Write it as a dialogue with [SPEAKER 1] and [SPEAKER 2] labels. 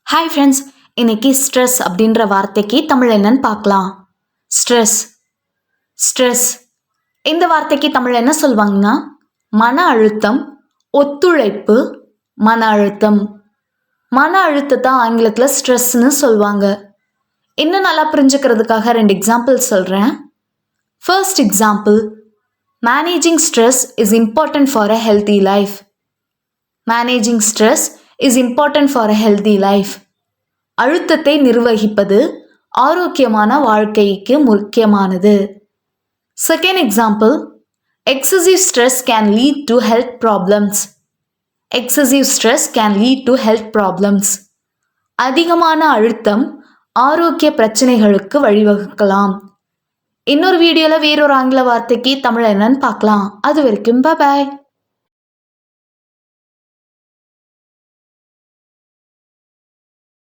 [SPEAKER 1] Hi friends, இன்னைக்கு stress அப்படின்ற வார்த்தைக்கு தமிழ் என்னன்னு பார்க்கலாம். ஸ்ட்ரெஸ் ஸ்ட்ரெஸ் இந்த வார்த்தைக்கு தமிழ் என்ன சொல்லுவாங்கன்னா மன அழுத்தம், ஒத்துழைப்பு, மன அழுத்தம். மன அழுத்தத்தை ஆங்கிலத்தில் ஸ்ட்ரெஸ்ன்னு சொல்லுவாங்க. இன்னும் நல்லா புரிஞ்சுக்கிறதுக்காக 2 எக்ஸாம்பிள் சொல்கிறேன். First example, managing stress is important for a healthy life. Managing stress is important for a healthy life. அழுத்தத்தை நிர்வகிப்பது ஆரோக்கியமான வாழ்க்கைக்கு முக்கியமானது. Second example, excessive stress can lead to health problems. Excessive stress can lead to health problems. அதிகமான அழுத்தம் ஆரோக்கிய பிரச்சனைகளுக்கு வழிவகுக்கலாம். இன்னொரு வீடியோவில் வேறொரு ஆங்கில வார்த்தைக்கு தமிழ் என்னன்னு பார்க்கலாம். அது வரைக்கும் பாய்.